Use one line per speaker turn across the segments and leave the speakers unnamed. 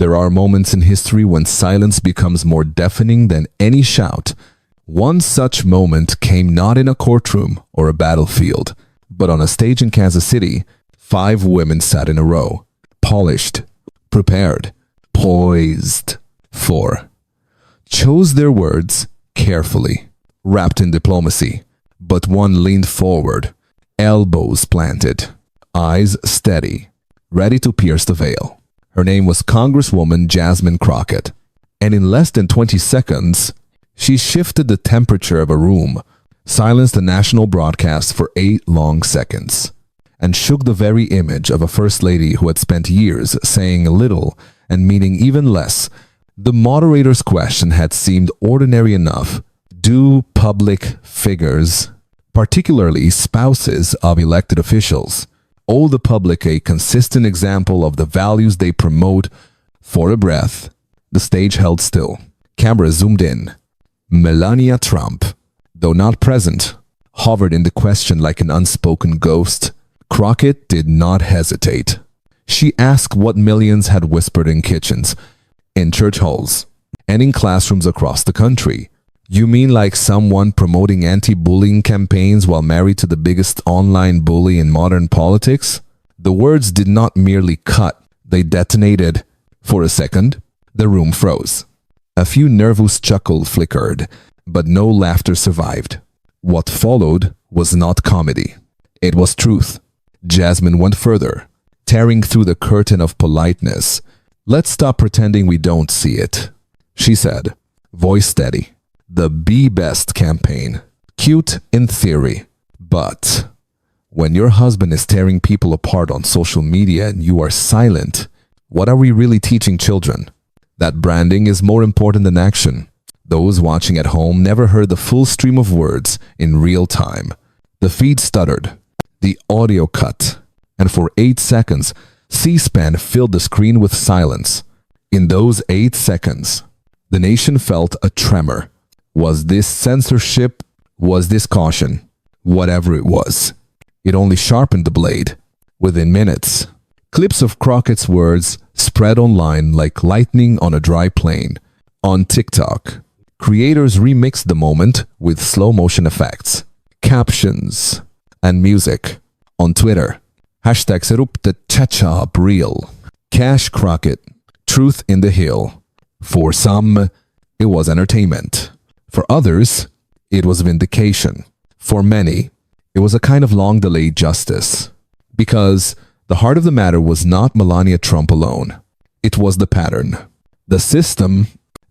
There are moments in history when silence becomes more deafening than any shout. One such moment came not in a courtroom or a battlefield, but on a stage in Kansas City. 5 women sat in a row, polished, prepared, poised for. Chose their words carefully, wrapped in diplomacy, but one leaned forward, elbows planted, eyes steady, ready to pierce the veil. Her name was Congresswoman Jasmine Crockett, and in less than 20 seconds, she shifted the temperature of a room, silenced the national broadcast for 8 long seconds, and shook the very image of a first lady who had spent years saying little and meaning even less. The moderator's question had seemed ordinary enough. Do public figures, particularly spouses of elected officials, owe the public a consistent example of the values they promote? For a breath, the stage held still. Camera zoomed in. Melania Trump, though not present, hovered in the question like an unspoken ghost. Crockett did not hesitate. She asked what millions had whispered in kitchens, in church halls, and in classrooms across the country. You mean like someone promoting anti-bullying campaigns while married to the biggest online bully in modern politics? The words did not merely cut, they detonated. For a second, the room froze. A few nervous chuckles flickered, but no laughter survived. What followed was not comedy. It was truth. Jasmine went further, tearing through the curtain of politeness. Let's stop pretending we don't see it, she said, voice steady. The Be Best campaign. Cute in theory, but when your husband is tearing people apart on social media and you are silent, what are we really teaching children? That branding is more important than action. Those watching at home never heard the full stream of words in real time. The feed stuttered, the audio cut, and for 8 seconds, C-SPAN filled the screen with silence. In those 8 seconds, the nation felt a tremor. Was this censorship? Was this caution? Whatever it was, it only sharpened the blade. Within minutes, clips of Crockett's words spread online like lightning on a dry plain. On TikTok, creators remixed the moment with slow-motion effects, captions, and music. On Twitter, hashtags erupted Cha-Cha Real, Cash Crockett, Truth in the Hill. For some, it was entertainment. For others, it was vindication. For many, it was a kind of long-delayed justice. Because the heart of the matter was not Melania Trump alone. It was the pattern. The system,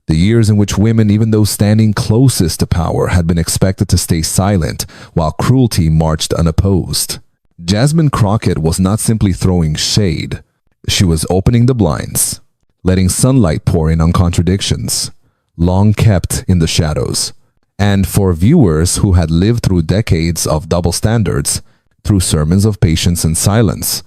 the years in which women, even those standing closest to power, had been expected to stay silent while cruelty marched unopposed. Jasmine Crockett was not simply throwing shade. She was opening the blinds, letting sunlight pour in on contradictions, long kept in the shadows. And for viewers who had lived through decades of double standards, through sermons of patience and silence,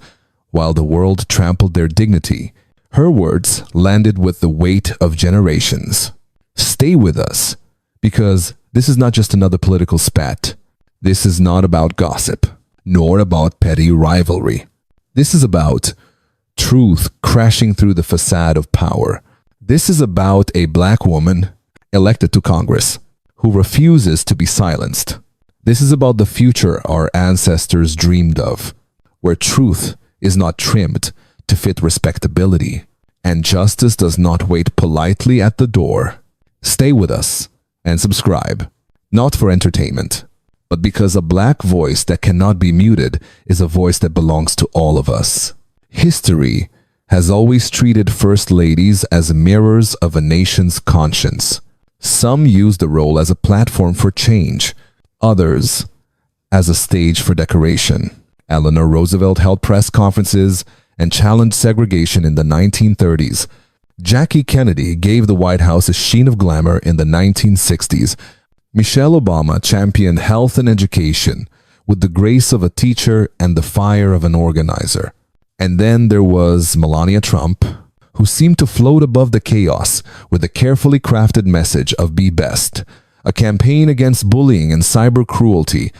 while the world trampled their dignity, her words landed with the weight of generations. Stay with us, because this is not just another political spat. This is not about gossip, nor about petty rivalry. This is about truth crashing through the facade of power. This is about a black woman elected to Congress who refuses to be silenced. This is about the future our ancestors dreamed of, where truth is not trimmed to fit respectability, and justice does not wait politely at the door. Stay with us and subscribe, not for entertainment, but because a black voice that cannot be muted is a voice that belongs to all of us. History has always treated first ladies as mirrors of a nation's conscience. Some use the role as a platform for change, others as a stage for decoration. Eleanor Roosevelt held press conferences and challenged segregation in the 1930s. Jackie Kennedy gave the White House a sheen of glamour in the 1960s. Michelle Obama championed health and education with the grace of a teacher and the fire of an organizer. And then there was Melania Trump, who seemed to float above the chaos with a carefully crafted message of Be Best, a campaign against bullying and cyber cruelty.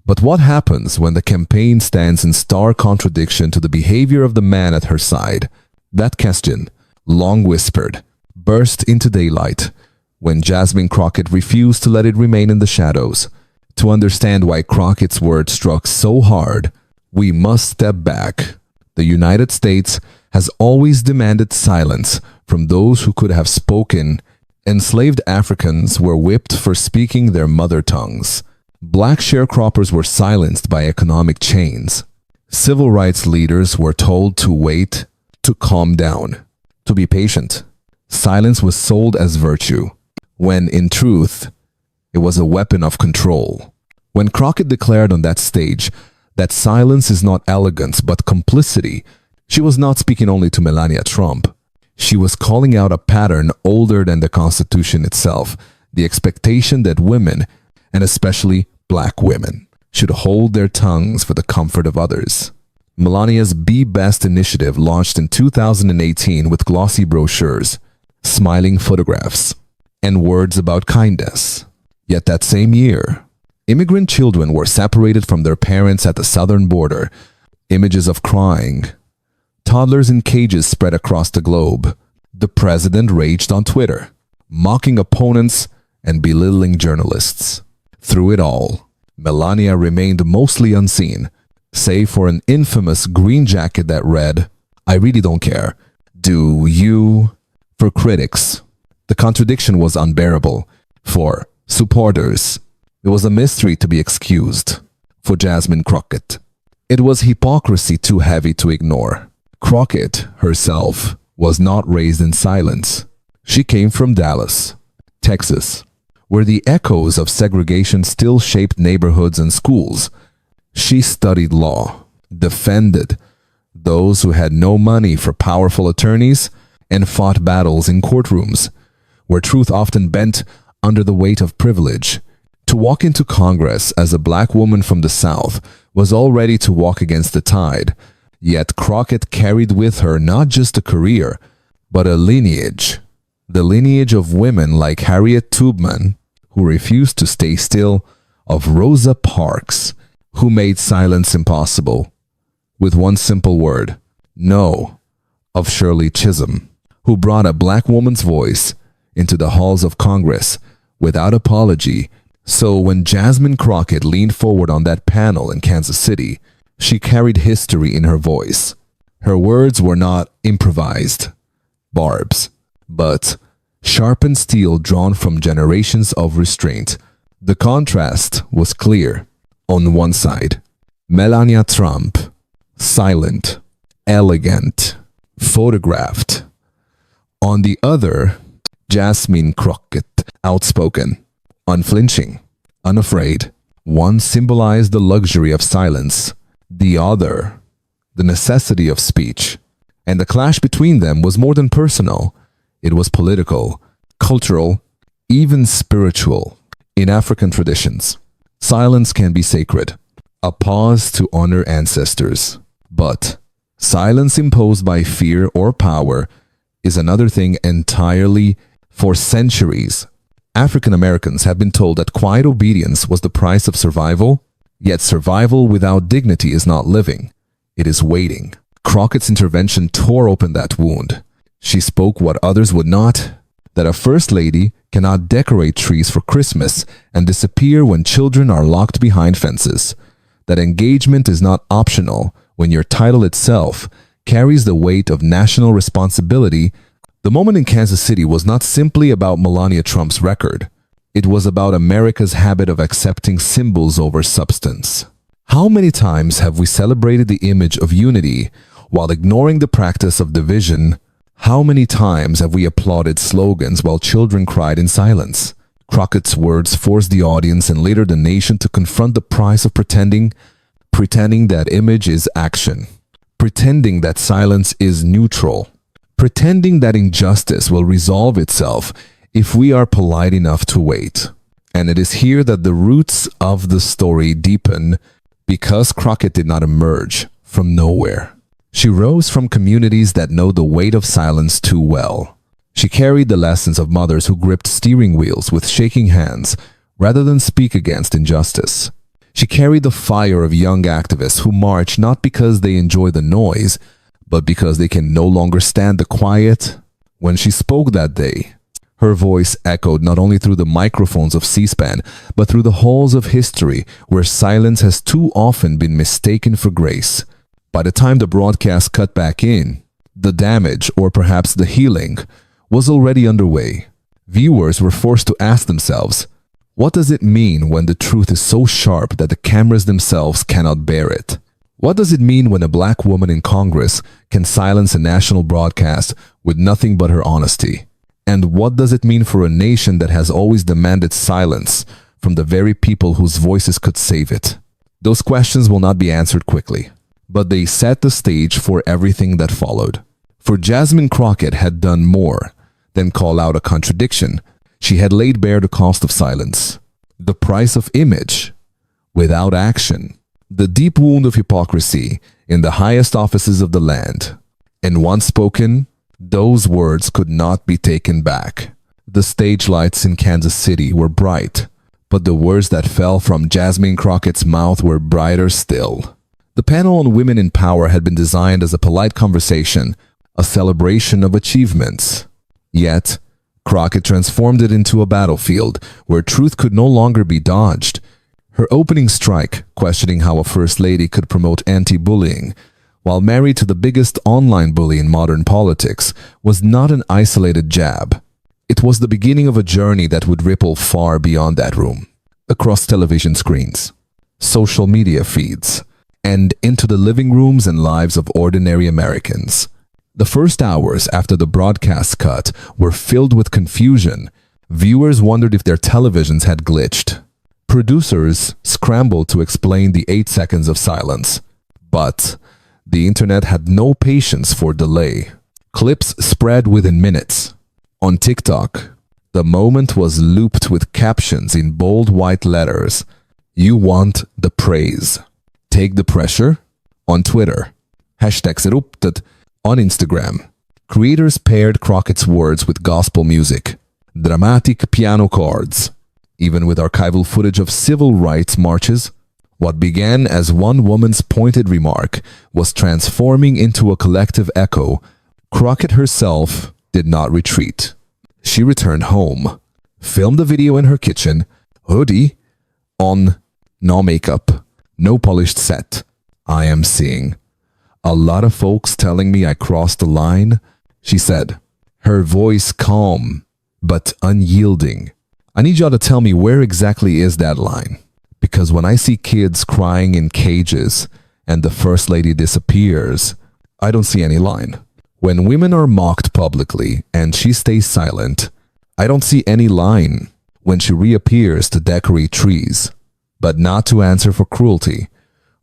But what happens when the campaign stands in stark contradiction to the behavior of the man at her side? That question long whispered, burst into daylight when Jasmine Crockett refused to let it remain in the shadows. To understand why Crockett's words struck so hard, we must step back. The United States has always demanded silence from those who could have spoken. Enslaved Africans were whipped for speaking their mother tongues. Black sharecroppers were silenced by economic chains. Civil rights leaders were told to wait, to calm down, to be patient. Silence was sold as virtue, when in truth, it was a weapon of control. When Crockett declared on that stage that silence is not elegance but complicity, she was not speaking only to Melania Trump. She was calling out a pattern older than the Constitution itself, the expectation that women, and especially black women, should hold their tongues for the comfort of others. Melania's Be Best initiative launched in 2018 with glossy brochures, smiling photographs, and words about kindness. Yet that same year, immigrant children were separated from their parents at the southern border. Images of crying, toddlers in cages spread across the globe. The president raged on Twitter, mocking opponents and belittling journalists. Through it all, Melania remained mostly unseen, save for an infamous green jacket that read, "I really don't care. Do you?" For critics, the contradiction was unbearable. For supporters, it was a mystery to be excused. For Jasmine Crockett, it was hypocrisy too heavy to ignore. Crockett herself was not raised in silence. She came from Dallas, Texas, where the echoes of segregation still shaped neighborhoods and schools. She studied law, defended those who had no money for powerful attorneys, and fought battles in courtrooms, where truth often bent under the weight of privilege. To walk into Congress as a black woman from the South was already to walk against the tide. Yet Crockett carried with her not just a career, but a lineage. The lineage of women like Harriet Tubman, who refused to stay still, of Rosa Parks, who made silence impossible with one simple word, no, of Shirley Chisholm, who brought a black woman's voice into the halls of Congress without apology. So when Jasmine Crockett leaned forward on that panel in Kansas City, she carried history in her voice. Her words were not improvised barbs, but sharpened steel drawn from generations of restraint. The contrast was clear. On one side, Melania Trump, silent, elegant, photographed. On the other, Jasmine Crockett, outspoken, unflinching, unafraid. One symbolized the luxury of silence, the other, the necessity of speech. And the clash between them was more than personal. It was political, cultural, even spiritual. In African traditions, silence can be sacred, a pause to honor ancestors. But silence imposed by fear or power is another thing entirely. For centuries, African Americans have been told that quiet obedience was the price of survival, yet survival without dignity is not living, it is waiting. Crockett's intervention tore open that wound. She spoke what others would not, that a first lady cannot decorate trees for Christmas and disappear when children are locked behind fences, that engagement is not optional when your title itself carries the weight of national responsibility. The moment in Kansas City was not simply about Melania Trump's record. It was about America's habit of accepting symbols over substance. How many times have we celebrated the image of unity while ignoring the practice of division? How many times have we applauded slogans while children cried in silence? Crockett's words forced the audience and later the nation to confront the price of pretending that image is action, pretending that silence is neutral, pretending that injustice will resolve itself if we are polite enough to wait. And it is here that the roots of the story deepen, because Crockett did not emerge from nowhere. She rose from communities that know the weight of silence too well. She carried the lessons of mothers who gripped steering wheels with shaking hands rather than speak against injustice. She carried the fire of young activists who march not because they enjoy the noise, but because they can no longer stand the quiet When she spoke that day, her voice echoed not only through the microphones of C-SPAN, but through the halls of history where silence has too often been mistaken for grace. By the time the broadcast cut back in, the damage, or perhaps the healing, was already underway. Viewers were forced to ask themselves, what does it mean when the truth is so sharp that the cameras themselves cannot bear it? What does it mean when a black woman in Congress can silence a national broadcast with nothing but her honesty? And what does it mean for a nation that has always demanded silence from the very people whose voices could save it? Those questions will not be answered quickly, but they set the stage for everything that followed. For Jasmine Crockett had done more than call out a contradiction. She had laid bare the cost of silence, the price of image without action, the deep wound of hypocrisy in the highest offices of the land. And once spoken, those words could not be taken back. The stage lights in Kansas City were bright, but the words that fell from Jasmine Crockett's mouth were brighter still. The panel on women in power had been designed as a polite conversation, a celebration of achievements. Yet, Crockett transformed it into a battlefield where truth could no longer be dodged. Her opening strike, questioning how a first lady could promote anti-bullying, while married to the biggest online bully in modern politics, was not an isolated jab. It was the beginning of a journey that would ripple far beyond that room, across television screens, social media feeds, and into the living rooms and lives of ordinary Americans. The first hours after the broadcast cut were filled with confusion. Viewers wondered if their televisions had glitched. Producers scrambled to explain the 8 seconds of silence. But the internet had no patience for delay. Clips spread within minutes. On TikTok, the moment was looped with captions in bold white letters. You want the praise. Take the pressure. On Twitter, hashtags erupted. On Instagram, creators paired Crockett's words with gospel music, dramatic piano chords, even with archival footage of civil rights marches. What began as one woman's pointed remark was transforming into a collective echo. Crockett herself did not retreat. She returned home, filmed the video in her kitchen, hoodie on, no makeup, no polished set. I am seeing a lot of folks telling me I crossed the line, she said, her voice calm but unyielding. I need y'all to tell me where exactly is that line, because when I see kids crying in cages and the First Lady disappears, I don't see any line. When women are mocked publicly and she stays silent, I don't see any line when she reappears to decorate trees, but not to answer for cruelty.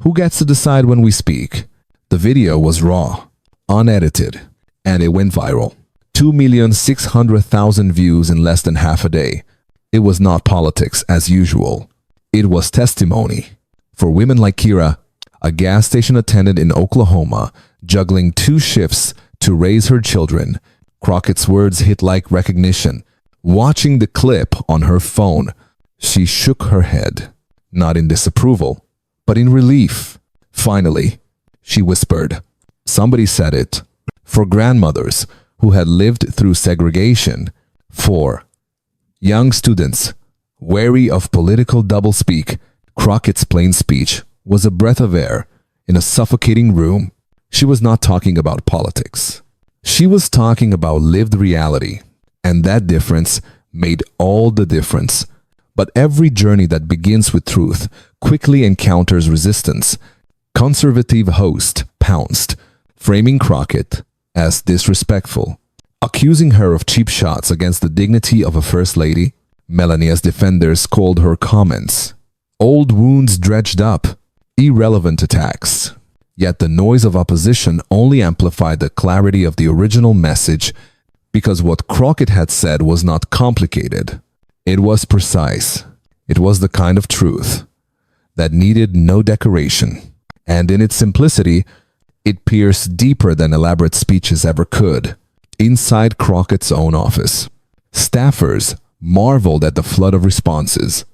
Who gets to decide when we speak? The video was raw, unedited, and it went viral. 2,600,000 views in less than half a day. It was not politics as usual. It was testimony. For women like Kira, a gas station attendant in Oklahoma, juggling 2 shifts to raise her children, Crockett's words hit like recognition. Watching the clip on her phone, she shook her head, not in disapproval, but in relief. Finally, she whispered, somebody said it. For grandmothers who had lived through segregation, for young students wary of political doublespeak, Crockett's plain speech was a breath of air in a suffocating room. She was not talking about politics. She was talking about lived reality, and that difference made all the difference. But every journey that begins with truth quickly encounters resistance. Conservative host pounced, framing Crockett as disrespectful, accusing her of cheap shots against the dignity of a first lady. Melania's defenders called her comments old wounds dredged up, irrelevant attacks. Yet the noise of opposition only amplified the clarity of the original message, because what Crockett had said was not complicated. It was precise. It was the kind of truth that needed no decoration. And in its simplicity, it pierced deeper than elaborate speeches ever could. Inside Crockett's own office, staffers marveled at the flood of responses.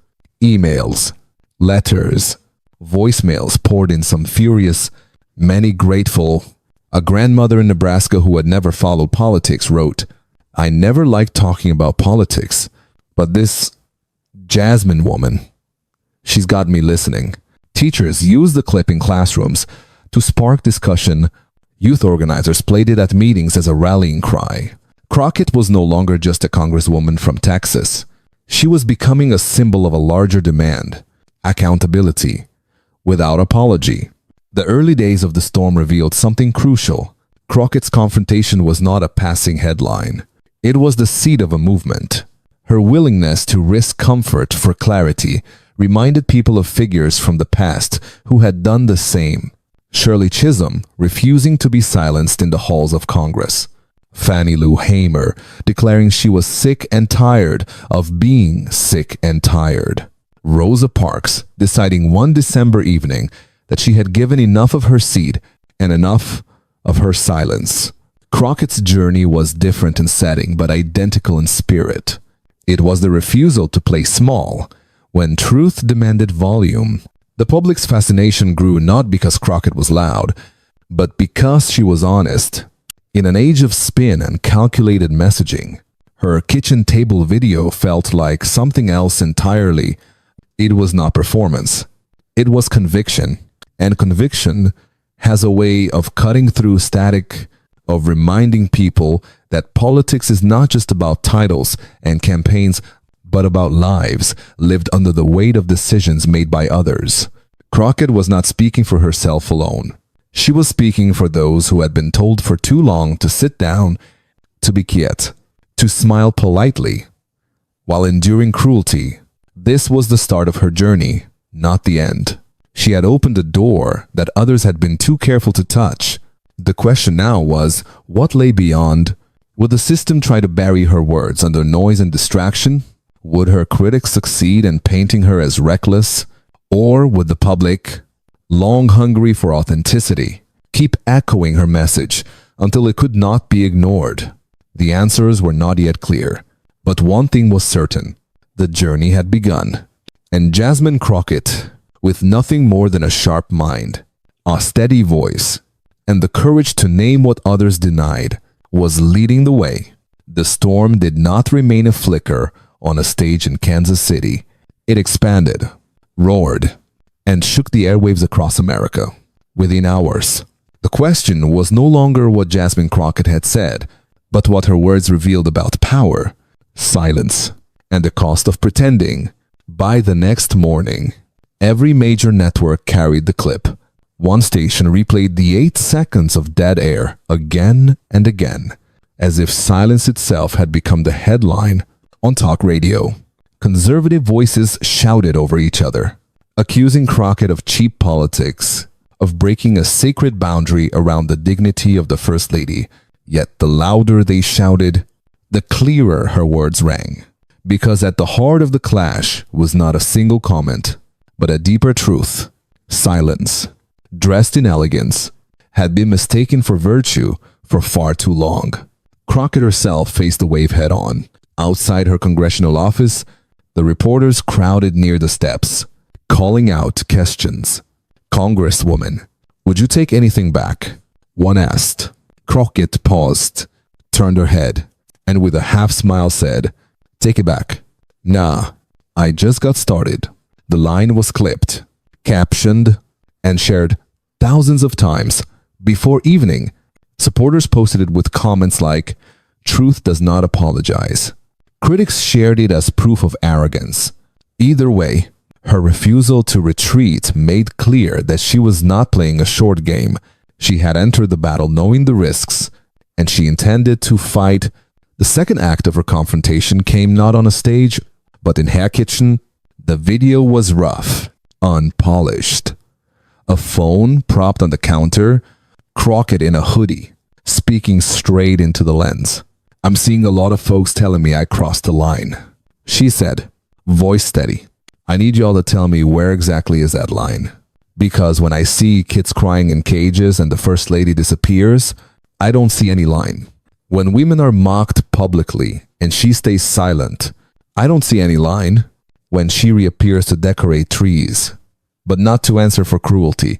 Emails, letters, voicemails poured in, some furious, many grateful. A grandmother in Nebraska who had never followed politics wrote, I never liked talking about politics, but this Jasmine woman, she's got me listening. Teachers used the clip in classrooms to spark discussion. Youth organizers played it at meetings as a rallying cry. Crockett was no longer just a congresswoman from Texas. She was becoming a symbol of a larger demand: accountability, without apology. The early days of the storm revealed something crucial. Crockett's confrontation was not a passing headline. It was the seed of a movement. Her willingness to risk comfort for clarity reminded people of figures from the past who had done the same. Shirley Chisholm refusing to be silenced in the halls of Congress. Fannie Lou Hamer declaring she was sick and tired of being sick and tired. Rosa Parks deciding one December evening that she had given enough of her seat and enough of her silence. Crockett's journey was different in setting but identical in spirit. It was the refusal to play small when truth demanded volume. The public's fascination grew not because Crockett was loud, but because she was honest. In an age of spin and calculated messaging, her kitchen table video felt like something else entirely. It was not performance. It was conviction. And conviction has a way of cutting through static, of reminding people that politics is not just about titles and campaigns, but about lives lived under the weight of decisions made by others. Crockett was not speaking for herself alone. She was speaking for those who had been told for too long to sit down, to be quiet, to smile politely, while enduring cruelty. This was the start of her journey, not the end. She had opened a door that others had been too careful to touch. The question now was, what lay beyond? Would the system try to bury her words under noise and distraction? Would her critics succeed in painting her as reckless? Or would the public, long hungry for authenticity, keep echoing her message until it could not be ignored? The answers were not yet clear, but one thing was certain: the journey had begun. And Jasmine Crockett, with nothing more than a sharp mind, a steady voice, and the courage to name what others denied, was leading the way. The storm did not remain a flicker on a stage in Kansas City. It expanded, roared, and shook the airwaves across America. Within hours, the question was no longer what Jasmine Crockett had said, but what her words revealed about power, silence, and the cost of pretending. By the next morning, every major network carried the clip. One station replayed the 8 seconds of dead air again and again, as if silence itself had become the headline on talk radio. Conservative voices shouted over each other, accusing Crockett of cheap politics, of breaking a sacred boundary around the dignity of the First Lady. Yet the louder they shouted, the clearer her words rang. Because at the heart of the clash was not a single comment, but a deeper truth. Silence, dressed in elegance, had been mistaken for virtue for far too long. Crockett herself faced the wave head-on. Outside her congressional office, the reporters crowded near the steps, calling out questions. "Congresswoman, would you take anything back?" one asked. Crockett paused, turned her head, and with a half-smile said, "Take it back. Nah, I just got started." The line was clipped, captioned, and shared thousands of times. Before evening, supporters posted it with comments like, "Truth does not apologize." Critics shared it as proof of arrogance. Either way, her refusal to retreat made clear that she was not playing a short game. She had entered the battle knowing the risks, and she intended to fight. The second act of her confrontation came not on a stage, but in her kitchen. The video was rough, unpolished. A phone propped on the counter, Crockett in a hoodie, speaking straight into the lens. "I'm seeing a lot of folks telling me I crossed the line," she said, voice steady. "I need y'all to tell me where exactly is that line. Because when I see kids crying in cages and the First Lady disappears, I don't see any line. When women are mocked publicly and she stays silent, I don't see any line. When she reappears to decorate trees, but not to answer for cruelty,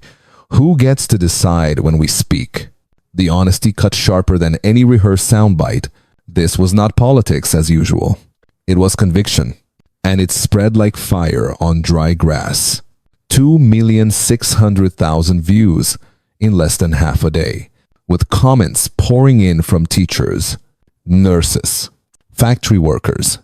who gets to decide when we speak?" The honesty cut sharper than any rehearsed soundbite. This was not politics as usual. It was conviction, and it spread like fire on dry grass. 2,600,000 views in less than half a day, with comments pouring in from teachers, nurses, factory workers,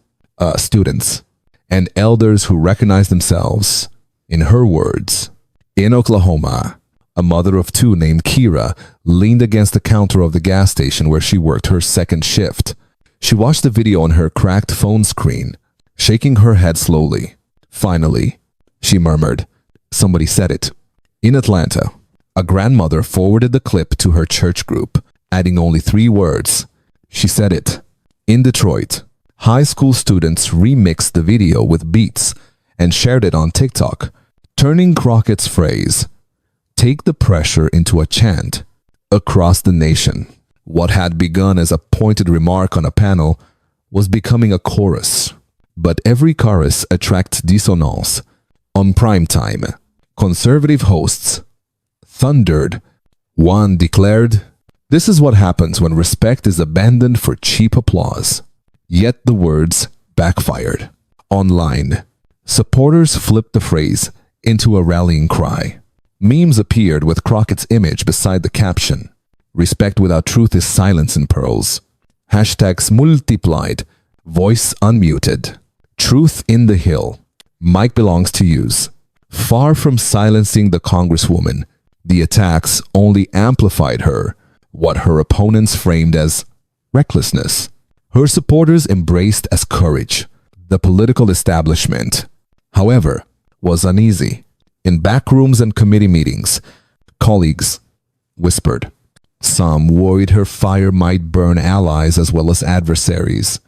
students, and elders who recognized themselves in her words. In Oklahoma, a mother of two named Kira leaned against the counter of the gas station where she worked her second shift. She watched the video on her cracked phone screen, shaking her head slowly. Finally, she murmured, "Somebody said it." In Atlanta, a grandmother forwarded the clip to her church group, adding only 3 words. She said it. In Detroit, high school students remixed the video with beats and shared it on TikTok, turning Crockett's phrase, "Take the pressure," into a chant across the nation. What had begun as a pointed remark on a panel was becoming a chorus. But every chorus attracts dissonance. On prime time, conservative hosts thundered. One declared, "This is what happens when respect is abandoned for cheap applause." Yet the words backfired. Online, supporters flipped the phrase into a rallying cry. Memes appeared with Crockett's image beside the caption, "Respect without truth is silence in pearls." Hashtags multiplied, voice unmuted. Truth in the hill. Mic belongs to use. Far from silencing the Congresswoman, the attacks only amplified what her opponents framed as recklessness. Her supporters embraced as courage. The political establishment, however, was uneasy. In backrooms and committee meetings, colleagues whispered. Some worried her fire might burn allies as well as adversaries.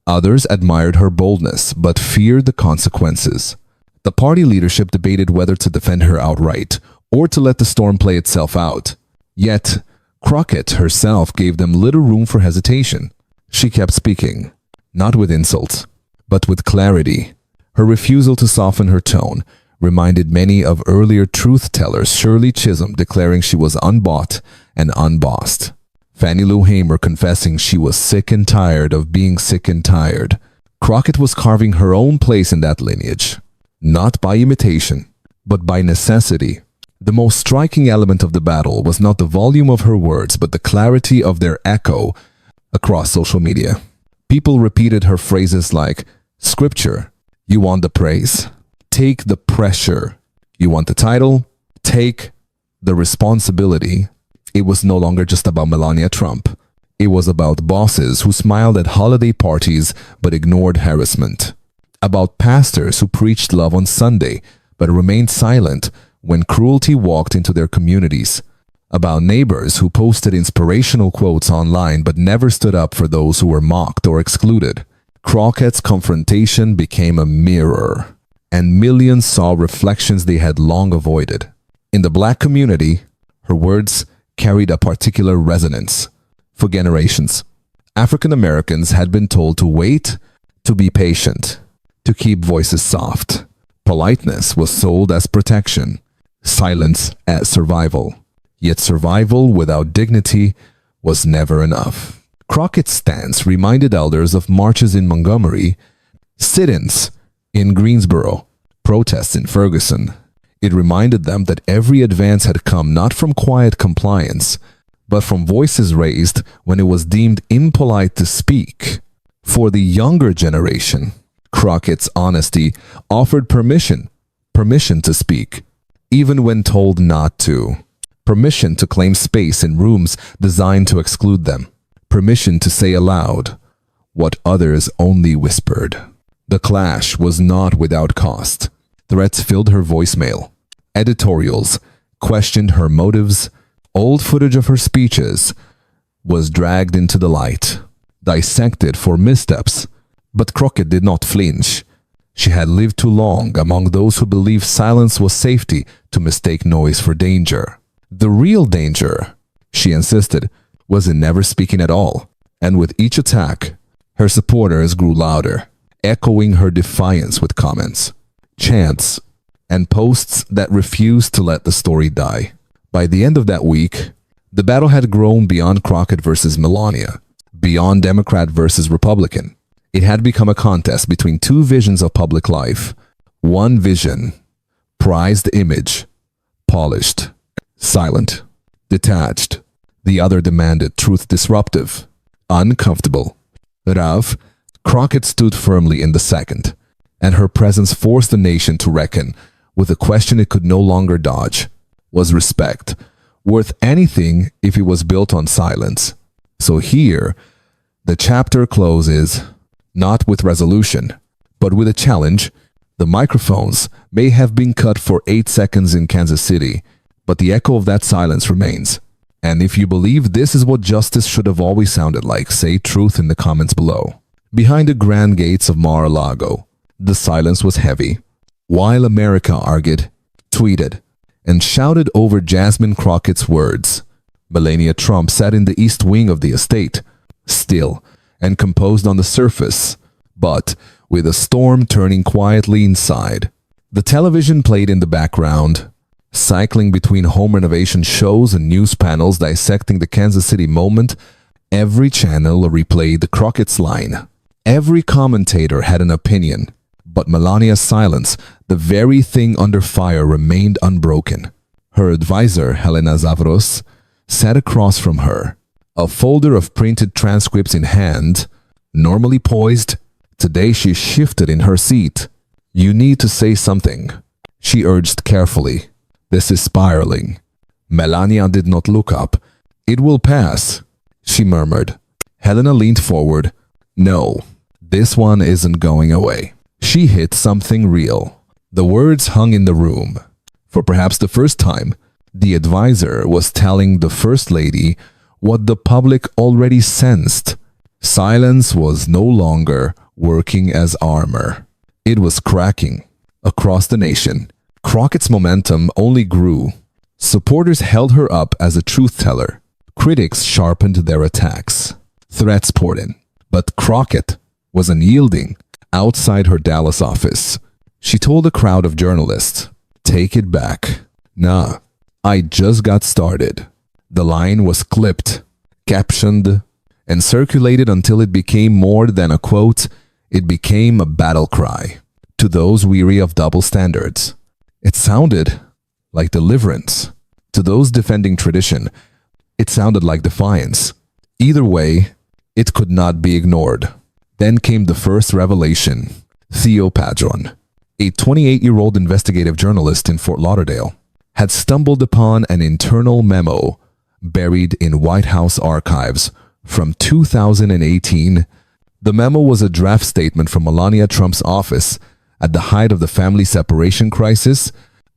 Others admired her boldness, but feared the consequences. The party leadership debated whether to defend her outright or to let the storm play itself out. Yet, Crockett herself gave them little room for hesitation. She kept speaking, not with insults, but with clarity. Her refusal to soften her tone reminded many of earlier truth-tellers Shirley Chisholm declaring she was unbought and unbossed. Fannie Lou Hamer confessing she was sick and tired of being sick and tired. Crockett was carving her own place in that lineage, not by imitation, but by necessity. The most striking element of the battle was not the volume of her words, but the clarity of their echo across social media. People repeated her phrases like, "Scripture, you want the praise? Take the pressure. You want the title? Take the responsibility." It was no longer just about Melania Trump. It was about bosses who smiled at holiday parties but ignored harassment. About pastors who preached love on Sunday but remained silent when cruelty walked into their communities. About neighbors who posted inspirational quotes online but never stood up for those who were mocked or excluded. Crockett's confrontation became a mirror, and millions saw reflections they had long avoided. In the Black community, her words carried a particular resonance. For generations, African Americans had been told to wait, to be patient, to keep voices soft. Politeness was sold as protection, silence as survival. Yet survival without dignity was never enough. Crockett's stance reminded elders of marches in Montgomery, sit-ins in Greensboro, protests in Ferguson. It reminded them that every advance had come not from quiet compliance, but from voices raised when it was deemed impolite to speak. For the younger generation, Crockett's honesty offered permission to speak, even when told not to. Permission to claim space in rooms designed to exclude them. Permission to say aloud what others only whispered. The clash was not without cost. Threats filled her voicemail. Editorials questioned her motives. Old footage of her speeches was dragged into the light, dissected for missteps. But Crockett did not flinch. She had lived too long among those who believed silence was safety to mistake noise for danger. The real danger, she insisted, was in never speaking at all. And with each attack, her supporters grew louder, echoing her defiance with comments, chants, and posts that refused to let the story die. By the end of that week, the battle had grown beyond Crockett versus Melania. beyond Democrat versus Republican. It had become a contest between two visions of public life. One vision prized image, polished, silent, detached. The other demanded truth, disruptive, uncomfortable. Rav, Crockett stood firmly in the second, and her presence forced the nation to reckon with a question it could no longer dodge. Was respect worth anything if it was built on silence? So here, the chapter closes not with resolution, but with a challenge. The microphones may have been cut for 8 seconds in Kansas City, but the echo of that silence remains. And if you believe this is what justice should have always sounded like, say truth in the comments below. Behind the grand gates of Mar-a-Lago, the silence was heavy. While America argued, tweeted, and shouted over Jasmine Crockett's words, Melania Trump sat in the east wing of the estate, still and composed on the surface, but with a storm turning quietly inside. The television played in the background, cycling between home renovation shows and news panels dissecting the Kansas City moment. Every channel replayed the Crockett's line. Every commentator had an opinion, but Melania's silence, the very thing under fire, remained unbroken. Her advisor, Helena Zavros, sat across from her, a folder of printed transcripts in hand. Normally poised, today she shifted in her seat. You need to say something, she urged carefully. This is spiraling. Melania did not look up. It will pass, she murmured. Helena leaned forward. No, this one isn't going away. She hit something real. The words hung in the room. For perhaps the first time, the advisor was telling the First Lady what the public already sensed. Silence was no longer working as armor. It was cracking. Across the nation, Crockett's momentum only grew. Supporters held her up as a truth-teller. Critics sharpened their attacks. Threats poured in. But Crockett was unyielding. Outside her Dallas office, she told a crowd of journalists, "Take it back. Nah, I just got started." The line was clipped, captioned, and circulated until it became more than a quote. It became a battle cry to those weary of double standards. It sounded like deliverance. To those defending tradition, it sounded like defiance. Either way, it could not be ignored. Then came the first revelation. Theo Padron, a 28-year-old investigative journalist in Fort Lauderdale, had stumbled upon an internal memo buried in White House archives from 2018. The memo was a draft statement from Melania Trump's office at the height of the family separation crisis.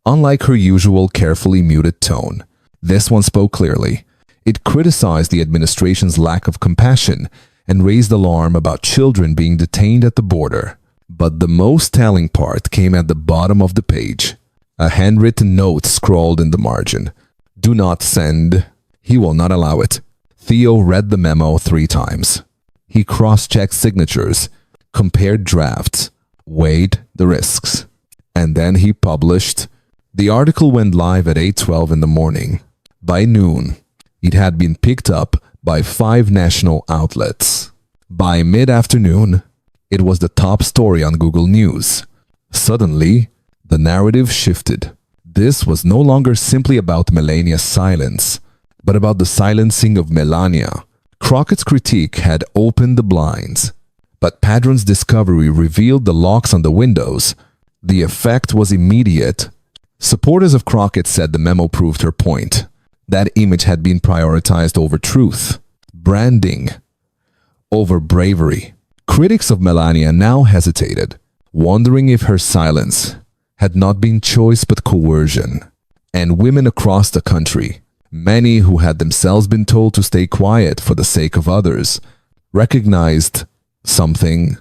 Unlike her usual carefully muted tone, this one spoke clearly. It criticized the administration's lack of compassion and raised alarm about children being detained at the border. But the most telling part came at the bottom of the page. A handwritten note scrawled in the margin. "Do not send. He will not allow it." Theo read the memo 3 times. He cross-checked signatures, compared drafts, weighed the risks. And then he published. The article went live at 8:12 in the morning. By noon, it had been picked up by 5 national outlets. By mid-afternoon, it was the top story on Google News. Suddenly, the narrative shifted. This was no longer simply about Melania's silence, but about the silencing of Melania. Crockett's critique had opened the blinds, but Padron's discovery revealed the locks on the windows. The effect was immediate. Supporters of Crockett said the memo proved her point. That image had been prioritized over truth, branding over bravery. Critics of Melania now hesitated, wondering if her silence had not been choice but coercion. And women across the country, many who had themselves been told to stay quiet for the sake of others, recognized something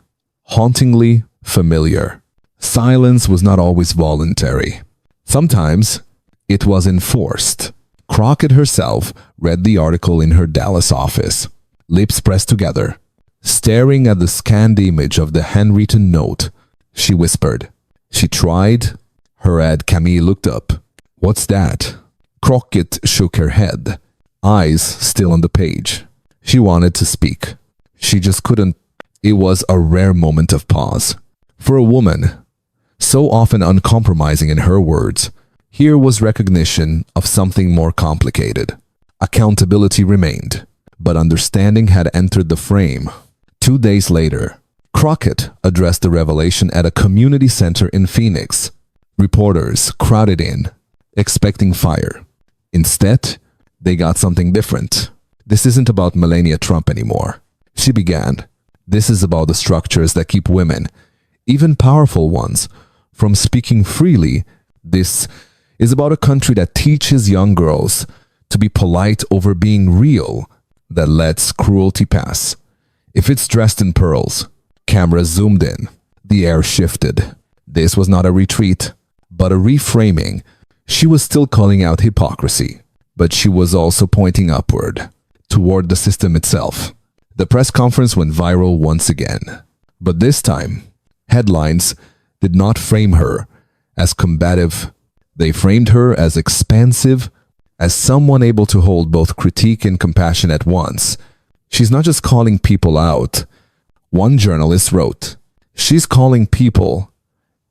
hauntingly familiar. Silence was not always voluntary. Sometimes it was enforced. Crockett herself read the article in her Dallas office, lips pressed together, staring at the scanned image of the handwritten note. She whispered. She tried. Her aide Camille looked up. "What's that?" Crockett shook her head, eyes still on the page. She wanted to speak. She just couldn't. It was a rare moment of pause. For a woman, so often uncompromising in her words, here was recognition of something more complicated. Accountability remained, but understanding had entered the frame. 2 days later, Crockett addressed the revelation at a community center in Phoenix. Reporters crowded in, expecting fire. Instead, they got something different. This isn't about Melania Trump anymore. She began. This is about the structures that keep women, even powerful ones, from speaking freely. This is about a country that teaches young girls to be polite over being real, that lets cruelty pass. If it's dressed in pearls, cameras zoomed in. The air shifted. This was not a retreat, but a reframing. She was still calling out hypocrisy, but she was also pointing upward, toward the system itself. The press conference went viral once again, but this time, headlines did not frame her as combative. They framed her as expansive, as someone able to hold both critique and compassion at once. She's not just calling people out. One journalist wrote, she's calling people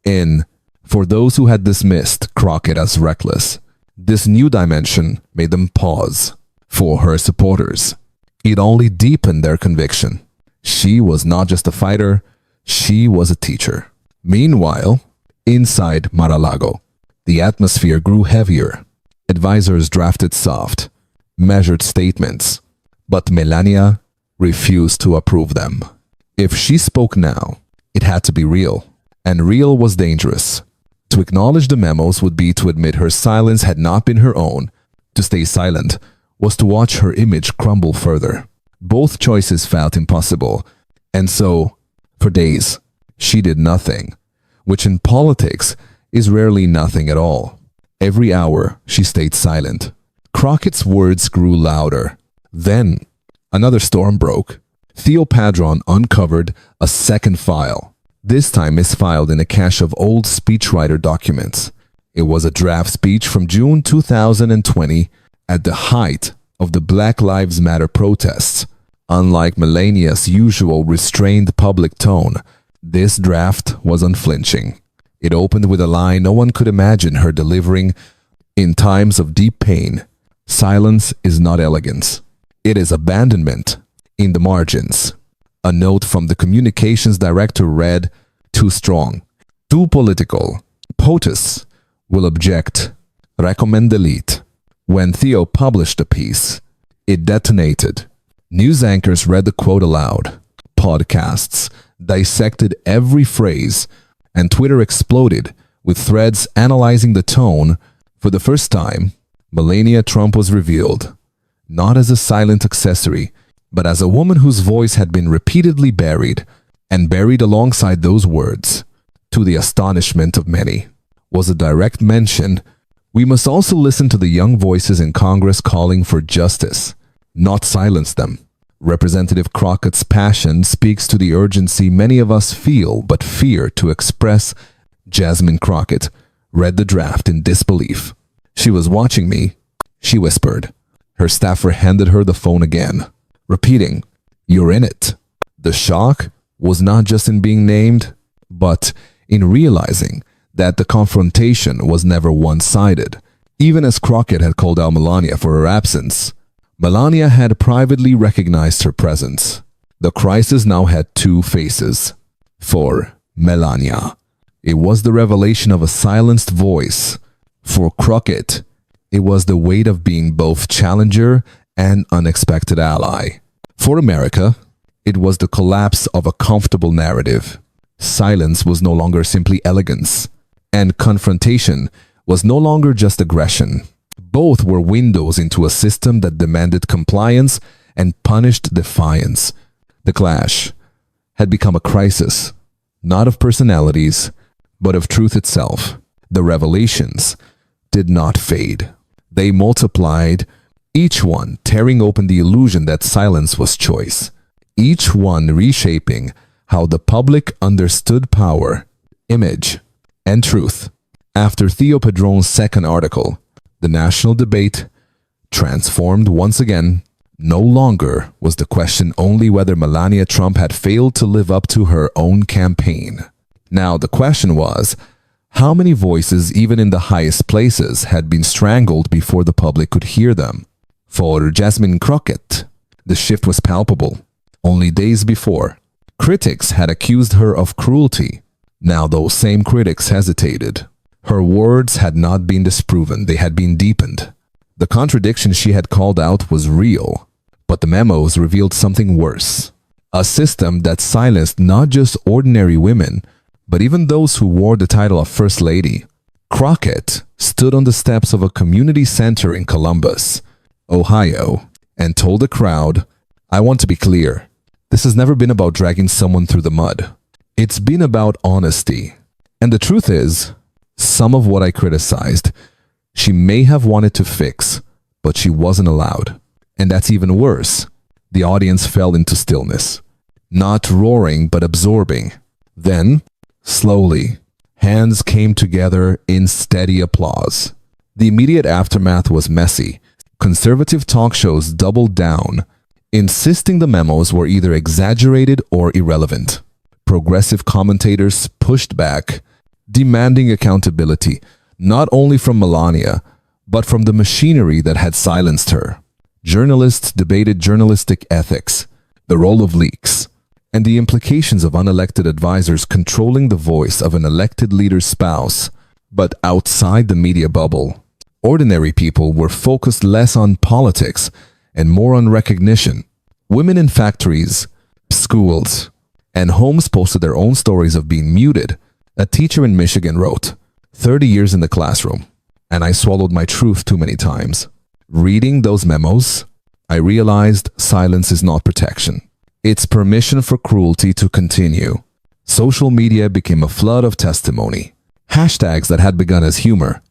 in for those who had dismissed Crockett as reckless. This new dimension made them pause. For her supporters, it only deepened their conviction. She was not just a fighter, she was a teacher. Meanwhile, inside Mar-a-Lago, the atmosphere grew heavier. Advisors drafted soft, measured statements, but Melania refused to approve them. If she spoke now, it had to be real, and real was dangerous. To acknowledge the memos would be to admit her silence had not been her own. To stay silent was to watch her image crumble further. Both choices felt impossible, and so, for days, she did nothing, which in politics is rarely nothing at all. Every hour, she stayed silent. Crockett's words grew louder. Then, another storm broke. Theo Padron uncovered a second file, this time misfiled in a cache of old speechwriter documents. It was a draft speech from June 2020 at the height of the Black Lives Matter protests. Unlike Melania's usual restrained public tone, this draft was unflinching. It opened with a line no one could imagine her delivering. In times of deep pain, silence is not elegance. It is abandonment. In the margins, a note from the communications director read, too strong, too political. POTUS will object. Recommend delete. When Theo published the piece, it detonated. News anchors read the quote aloud. Podcasts dissected every phrase, and Twitter exploded with threads analyzing the tone. For the first time, Melania Trump was revealed, not as a silent accessory, but as a woman whose voice had been repeatedly buried, and buried alongside those words, to the astonishment of many, was a direct mention. We must also listen to the young voices in Congress calling for justice, not silence them. Representative Crockett's passion speaks to the urgency many of us feel but fear to express. Jasmine Crockett read the draft in disbelief. She was watching me, she whispered. Her staffer handed her the phone again, repeating, "You're in it." The shock was not just in being named, but in realizing that the confrontation was never one-sided. Even as Crockett had called out Melania for her absence, Melania had privately recognized her presence. The crisis now had two faces. For Melania, it was the revelation of a silenced voice. For Crockett, it was the weight of being both challenger and unexpected ally. For America, it was the collapse of a comfortable narrative. Silence was no longer simply elegance, and confrontation was no longer just aggression. Both were windows into a system that demanded compliance and punished defiance. The clash had become a crisis, not of personalities, but of truth itself. The revelations did not fade. They multiplied, each one tearing open the illusion that silence was choice, each one reshaping how the public understood power, image, and truth. After Theo Padron's second article, the national debate transformed once again, No longer was the question only whether Melania Trump had failed to live up to her own campaign. Now the question was, how many voices, even in the highest places, had been strangled before the public could hear them? For Jasmine Crockett, the shift was palpable. Only days before, critics had accused her of cruelty. Now those same critics hesitated. Her words had not been disproven, they had been deepened. The contradiction she had called out was real, but the memos revealed something worse. A system that silenced not just ordinary women, but even those who wore the title of First Lady. Crockett stood on the steps of a community center in Columbus, Ohio, and told the crowd, "I want to be clear. This has never been about dragging someone through the mud. It's been about honesty. And the truth is, some of what I criticized, she may have wanted to fix, but she wasn't allowed. And that's even worse." The audience fell into stillness, not roaring but absorbing. Then, slowly, hands came together in steady applause. The immediate aftermath was messy. Conservative talk shows doubled down, insisting the memos were either exaggerated or irrelevant. Progressive commentators pushed back, demanding accountability, not only from Melania, but from the machinery that had silenced her. Journalists debated journalistic ethics, the role of leaks, and the implications of unelected advisors controlling the voice of an elected leader's spouse. But outside the media bubble, ordinary people were focused less on politics and more on recognition. Women in factories, schools, and homes posted their own stories of being muted. A teacher in Michigan wrote, 30 years in the classroom, and I swallowed my truth too many times. Reading those memos, I realized silence is not protection. It's permission for cruelty to continue. Social media became a flood of testimony. Hashtags that had begun as humor,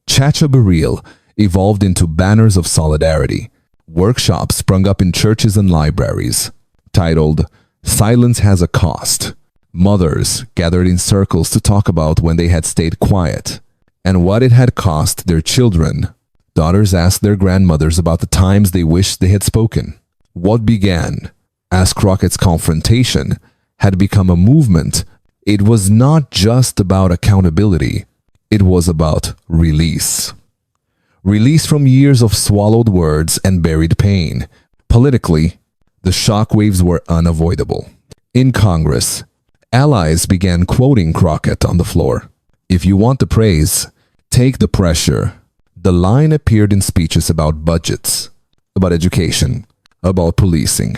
Chacha Baril, evolved into banners of solidarity. Workshops sprung up in churches and libraries, titled, "Silence Has a Cost." Mothers gathered in circles to talk about when they had stayed quiet and what it had cost their children. Daughters asked their grandmothers about the times they wished they had spoken. What began as Crockett's confrontation had become a movement. It was not just about accountability. It was about release. Release from years of swallowed words and buried pain. Politically, the shockwaves were unavoidable. In Congress, allies began quoting Crockett on the floor. "If you want the praise, take the pressure." The line appeared in speeches about budgets, about education, about policing.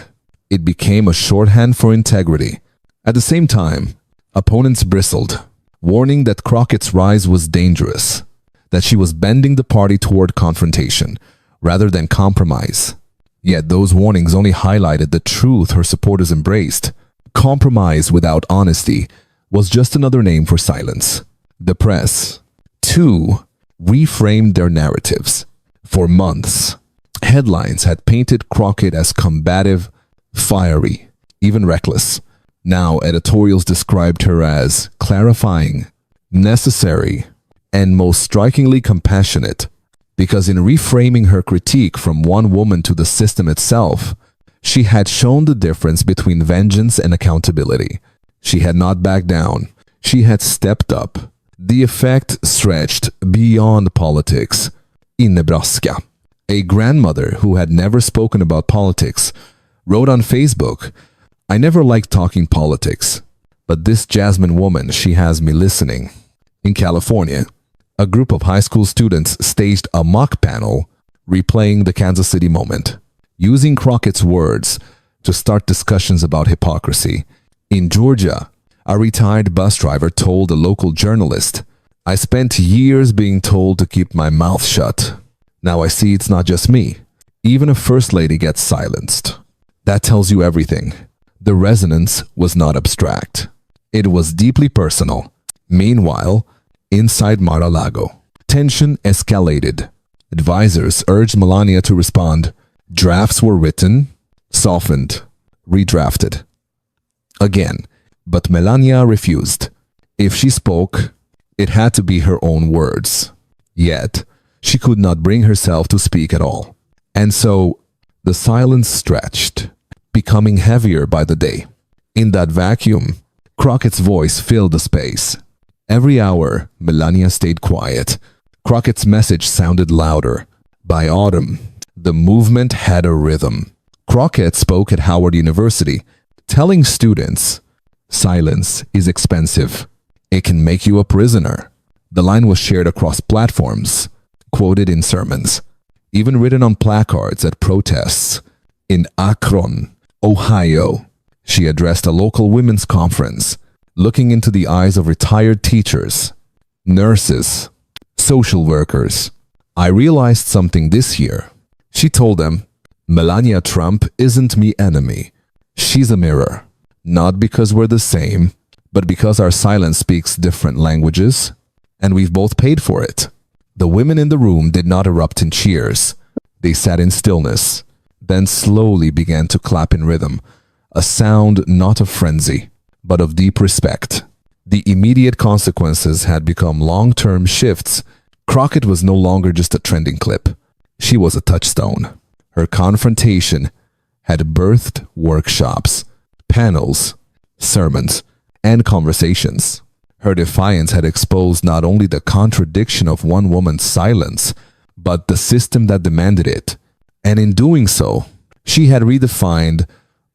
It became a shorthand for integrity. At the same time, opponents bristled, warning that Crockett's rise was dangerous, that she was bending the party toward confrontation rather than compromise. Yet those warnings only highlighted the truth her supporters embraced. Compromise without honesty was just another name for silence. The press, too, reframed their narratives. For months, headlines had painted Crockett as combative, fiery, even reckless. Now editorials described her as clarifying, necessary, and most strikingly compassionate, because in reframing her critique from one woman to the system itself, she had shown the difference between vengeance and accountability. She had not backed down. She had stepped up. The effect stretched beyond politics. In Nebraska, a grandmother who had never spoken about politics wrote on Facebook, "I never liked talking politics, but this Jasmine woman, she has me listening." In California, a group of high school students staged a mock panel replaying the Kansas City moment, using Crockett's words to start discussions about hypocrisy. In Georgia, a retired bus driver told a local journalist, "I spent years being told to keep my mouth shut. Now I see it's not just me. Even a first lady gets silenced." That tells you everything. The resonance was not abstract. It was deeply personal. Meanwhile, inside Mar-a-Lago, tension escalated. Advisors urged Melania to respond. Drafts were written, softened, redrafted. Again, but Melania refused. If she spoke, it had to be her own words. Yet, she could not bring herself to speak at all. And so, The silence stretched, becoming heavier by the day. In that vacuum, Crockett's voice filled the space. Every hour, Melania stayed quiet. Crockett's message sounded louder. By autumn, the movement had a rhythm. Crockett spoke at Howard University, telling students, "Silence is expensive. It can make you a prisoner." The line was shared across platforms, quoted in sermons, even written on placards at protests. In Akron, Ohio, she addressed a local women's conference, looking into the eyes of retired teachers, nurses, social workers. "I realized something this year," she told them. "Melania Trump isn't me enemy. She's a mirror. Not because we're the same, but because our silence speaks different languages, and we've both paid for it." The women in the room did not erupt in cheers. They sat in stillness, then slowly began to clap in rhythm, a sound not of frenzy, but of deep respect. The immediate consequences had become long-term shifts. Crockett was no longer just a trending clip. She was a touchstone. Her confrontation had birthed workshops, panels, sermons, and conversations. Her defiance had exposed not only the contradiction of one woman's silence, but the system that demanded it. And in doing so, she had redefined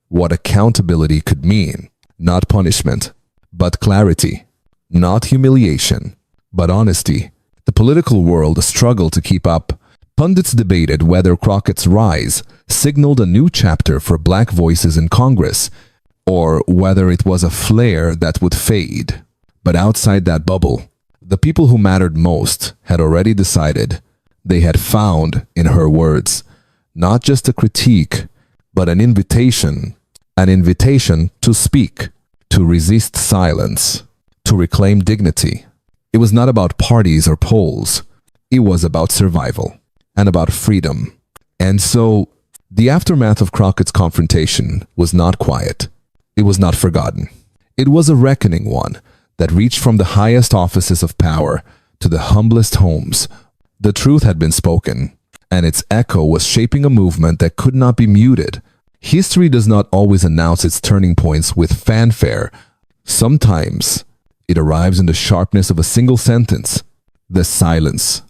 what accountability could mean. Not punishment, but clarity. Not humiliation, but honesty. The political world struggled to keep up. Pundits debated whether Crockett's rise signaled a new chapter for black voices in Congress, or whether it was a flare that would fade. But outside that bubble, the people who mattered most had already decided. They had found in her words not just a critique, but an invitation to speak, to resist silence, to reclaim dignity. It was not about parties or polls. It was about survival and about freedom. And so, the aftermath of Crockett's confrontation was not quiet. It was not forgotten. It was a reckoning one that reached from the highest offices of power to the humblest homes. The truth had been spoken, and its echo was shaping a movement that could not be muted. History does not always announce its turning points with fanfare. Sometimes it arrives in the sharpness of a single sentence, the silence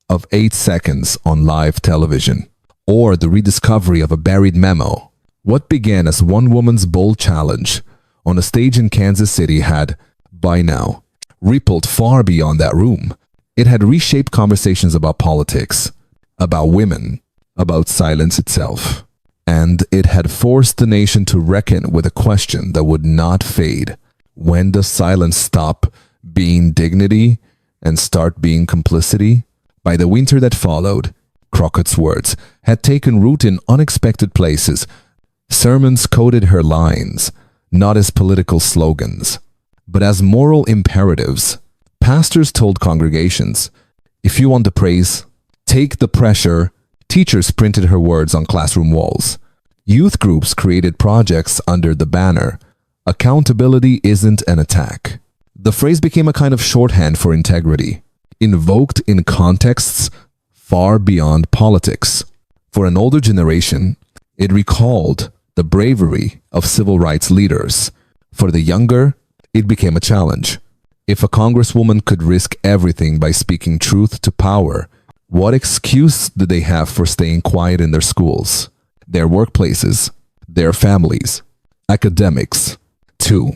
of 8 seconds on live television, or the rediscovery of a buried memo. What began as one woman's bold challenge on a stage in Kansas City had, by now, rippled far beyond that room. It had reshaped conversations about politics, about women, about silence itself. And it had forced the nation to reckon with a question that would not fade. When does silence stop being dignity and start being complicity? By the winter that followed, Crockett's words had taken root in unexpected places. Sermons coded her lines, not as political slogans, but as moral imperatives. Pastors told congregations, "If you want the praise, take the pressure." Teachers printed her words on classroom walls. Youth groups created projects under the banner, "Accountability isn't an attack." The phrase became a kind of shorthand for integrity, invoked in contexts far beyond politics. For an older generation, it recalled the bravery of civil rights leaders. For the younger, it became a challenge. If a congresswoman could risk everything by speaking truth to power, what excuse did they have for staying quiet in their schools, their workplaces, their families? Academics, too,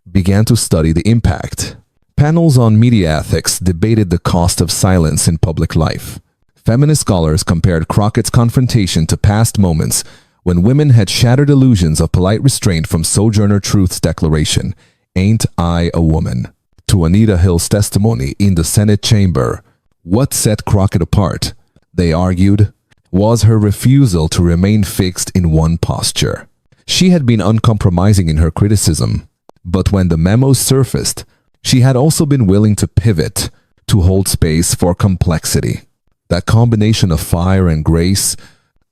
began to study the impact. Panels on media ethics debated the cost of silence in public life. Feminist scholars compared Crockett's confrontation to past moments when women had shattered illusions of polite restraint, from Sojourner Truth's declaration, "Ain't I a woman?" to Anita Hill's testimony in the Senate chamber. What set Crockett apart, they argued, was her refusal to remain fixed in one posture. She had been uncompromising in her criticism, but when the memos surfaced, she had also been willing to pivot, to hold space for complexity. That combination of fire and grace,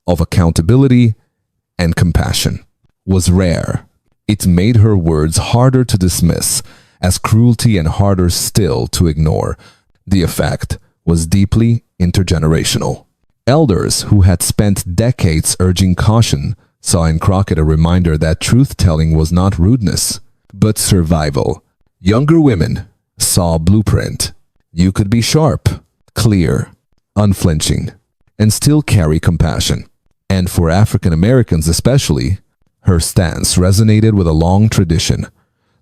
of accountability and compassion, was rare. It made her words harder to dismiss as cruelty and harder still to ignore. The effect was deeply intergenerational. Elders who had spent decades urging caution saw in Crockett a reminder that truth-telling was not rudeness, but survival. Younger women saw a blueprint. You could be sharp, clear, unflinching, and still carry compassion. And for African Americans especially, her stance resonated with a long tradition.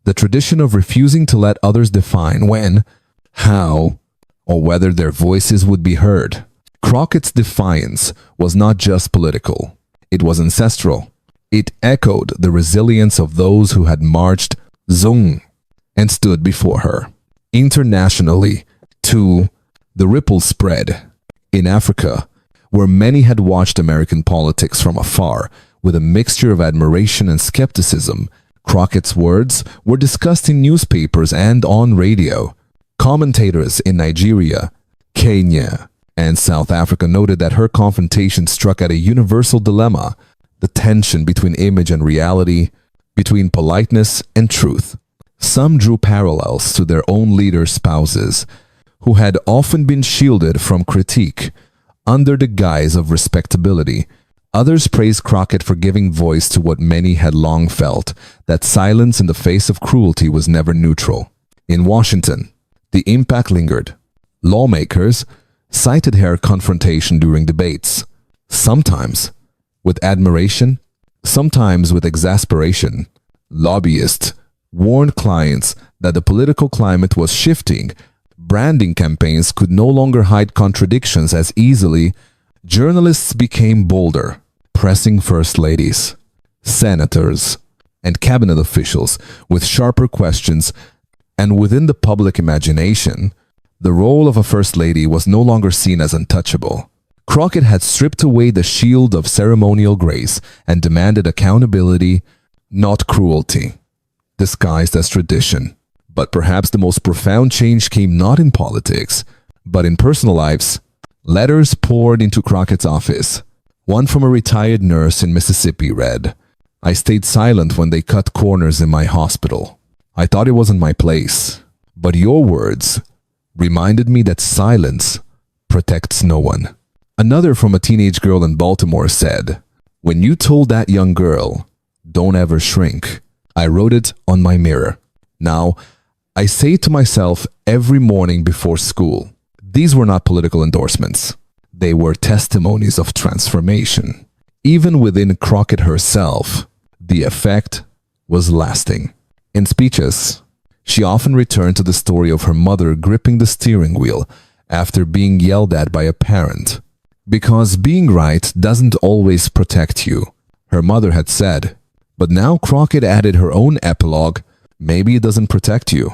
The tradition of refusing to let others define when, how, or whether their voices would be heard. Crockett's defiance was not just political. It was ancestral. It echoed the resilience of those who had marched zung and stood before her. Internationally, too, the ripple spread. In Africa, where many had watched American politics from afar with a mixture of admiration and skepticism, Crockett's words were discussed in newspapers and on radio. Commentators in Nigeria, Kenya, and South Africa noted that her confrontation struck at a universal dilemma, the tension between image and reality, between politeness and truth. Some drew parallels to their own leaders' spouses, who had often been shielded from critique under the guise of respectability. Others praised Crockett for giving voice to what many had long felt, that silence in the face of cruelty was never neutral. In Washington, the impact lingered. Lawmakers cited her confrontation during debates, sometimes with admiration, sometimes with exasperation. Lobbyists warned clients that the political climate was shifting. Branding campaigns could no longer hide contradictions as easily. Journalists became bolder, pressing first ladies, senators, and cabinet officials with sharper questions. And within the public imagination, the role of a first lady was no longer seen as untouchable. Crockett had stripped away the shield of ceremonial grace and demanded accountability, not cruelty, disguised as tradition. But perhaps the most profound change came not in politics, but in personal lives. Letters poured into Crockett's office. One from a retired nurse in Mississippi read, "I stayed silent when they cut corners in my hospital. I thought it wasn't my place. But your words reminded me that silence protects no one." Another from a teenage girl in Baltimore said, "When you told that young girl, 'Don't ever shrink,' I wrote it on my mirror. Now, I say it to myself every morning before school." These were not political endorsements. They were testimonies of transformation. Even within Crockett herself, the effect was lasting. In speeches, she often returned to the story of her mother gripping the steering wheel after being yelled at by a parent. Because being right doesn't always protect you, her mother had said. But now Crockett added her own epilogue, "Maybe it doesn't protect you,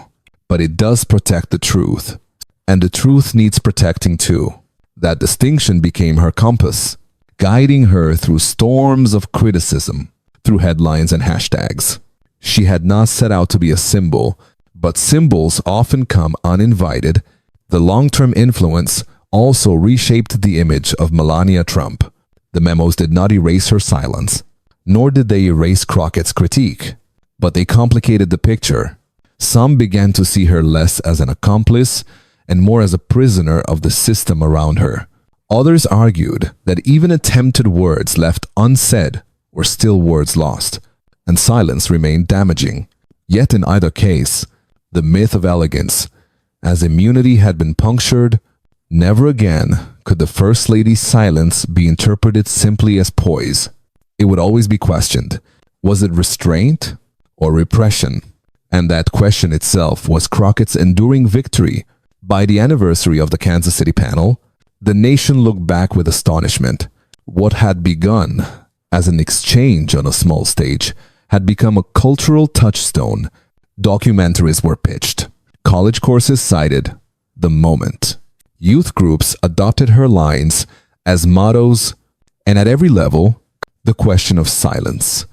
but it does protect the truth. And the truth needs protecting too." That distinction became her compass, guiding her through storms of criticism, through headlines and hashtags. She had not set out to be a symbol, but symbols often come uninvited. The long-term influence also reshaped the image of Melania Trump. The memos did not erase her silence, nor did they erase Crockett's critique, but they complicated the picture. Some began to see her less as an accomplice and more as a prisoner of the system around her. Others argued that even attempted words left unsaid were still words lost, and silence remained damaging. Yet in either case, the myth of elegance, as immunity had been punctured, never again could the First Lady's silence be interpreted simply as poise. It would always be questioned. Was it restraint or repression? And that question itself was Crockett's enduring victory. By the anniversary of the Kansas City panel, the nation looked back with astonishment. What had begun as an exchange on a small stage had become a cultural touchstone. Documentaries were pitched. College courses cited the moment. Youth groups adopted her lines as mottos, and at every level, the question of silence.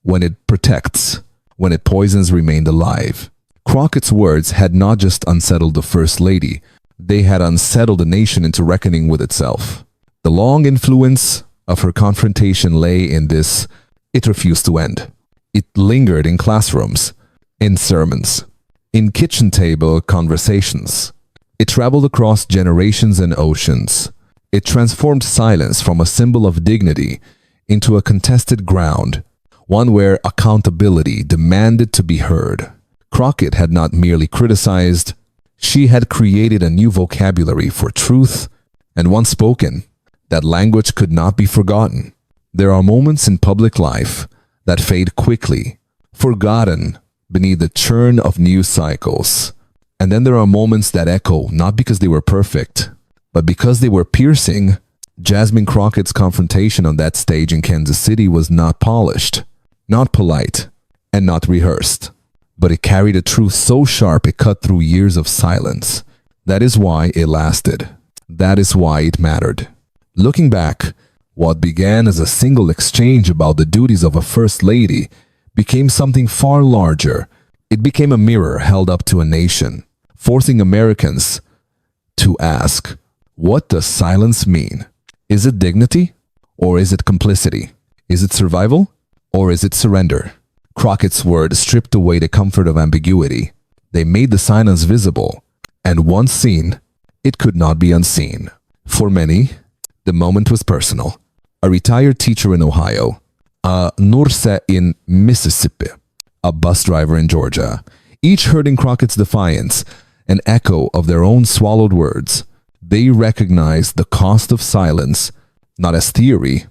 When it protects, when it poisons, remained alive. Crockett's words had not just unsettled the First Lady, they had unsettled the nation into reckoning with itself. The long influence of her confrontation lay in this: it refused to end. It lingered in classrooms, in sermons, in kitchen table conversations. It traveled across generations and oceans. It transformed silence from a symbol of dignity into a contested ground, one where accountability demanded to be heard. Crockett had not merely criticized, she had created a new vocabulary for truth, and once spoken, that language could not be forgotten. There are moments in public life that fade quickly, forgotten beneath the churn of news cycles. And then there are moments that echo not because they were perfect, but because they were piercing. Jasmine Crockett's confrontation on that stage in Kansas City was not polished, not polite, and not rehearsed. But it carried a truth so sharp it cut through years of silence. That is why it lasted. That is why it mattered. Looking back, what began as a single exchange about the duties of a first lady became something far larger. It became a mirror held up to a nation, forcing Americans to ask, what does silence mean? Is it dignity? Or is it complicity? Is it survival? Or is it surrender? Crockett's words stripped away the comfort of ambiguity. They made the silence visible, and once seen, it could not be unseen. For many, the moment was personal. A retired teacher in Ohio, a nurse in Mississippi, a bus driver in Georgia, each heard in Crockett's defiance an echo of their own swallowed words. They recognized the cost of silence, not as theory,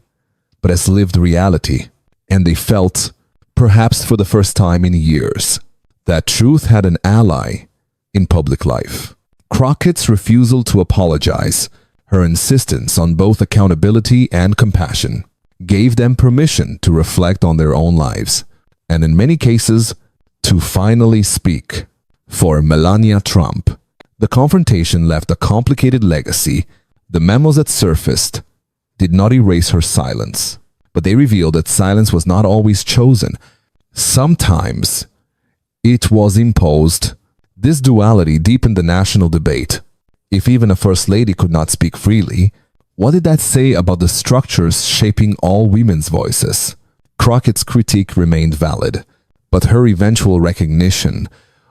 but as lived reality, and they felt, perhaps for the first time in years, that truth had an ally in public life. Crockett's refusal to apologize, her insistence on both accountability and compassion, gave them permission to reflect on their own lives, and in many cases, to finally speak. For Melania Trump, the confrontation left a complicated legacy. The memos that surfaced did not erase her silence, but they revealed that silence was not always chosen. Sometimes it was imposed. This duality deepened the national debate. If even a first lady could not speak freely, what did that say about the structures shaping all women's voices? Crockett's critique remained valid, but her eventual recognition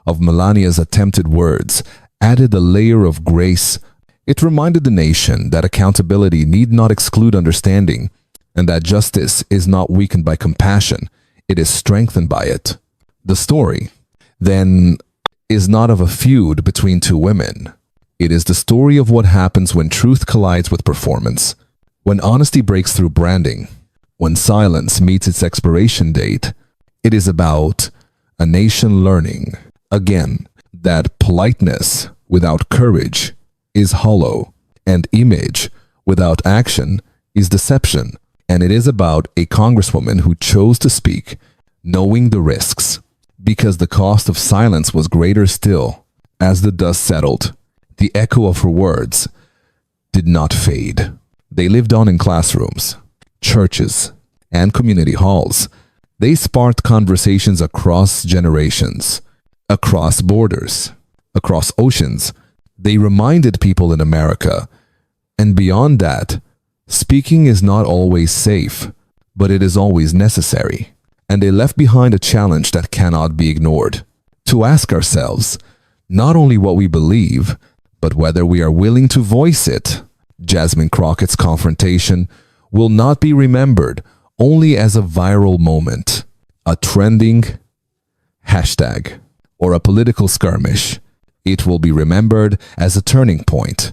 of Melania's attempted words added a layer of grace. It reminded the nation that accountability need not exclude understanding, and that justice is not weakened by compassion, it is strengthened by it. The story, then, is not of a feud between two women. It is the story of what happens when truth collides with performance, when honesty breaks through branding, when silence meets its expiration date. It is about a nation learning, again, that politeness without courage is hollow, and image without action is deception. And it is about a congresswoman who chose to speak, knowing the risks, because the cost of silence was greater still. As the dust settled, the echo of her words did not fade. They lived on in classrooms, churches, and community halls. They sparked conversations across generations, across borders, across oceans. They reminded people in America, and beyond that, speaking is not always safe, but it is always necessary. And they left behind a challenge that cannot be ignored. To ask ourselves, not only what we believe, but whether we are willing to voice it. Jasmine Crockett's confrontation will not be remembered only as a viral moment, a trending hashtag, or a political skirmish. It will be remembered as a turning point,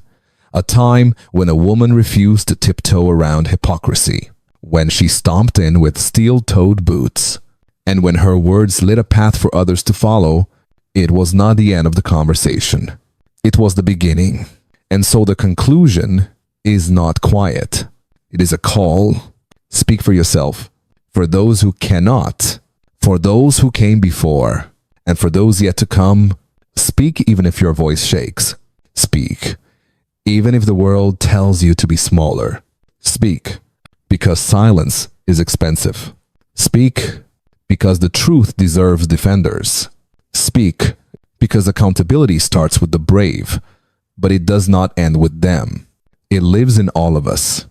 a time when a woman refused to tiptoe around hypocrisy, when she stomped in with steel-toed boots, and when her words lit a path for others to follow. It was not the end of the conversation. It was the beginning. And so the conclusion is not quiet. It is a call. Speak for yourself, for those who cannot, for those who came before, and for those yet to come. Speak even if your voice shakes. Speak even if the world tells you to be smaller. Speak because silence is expensive. Speak because the truth deserves defenders. Speak because accountability starts with the brave, but it does not end with them. It lives in all of us.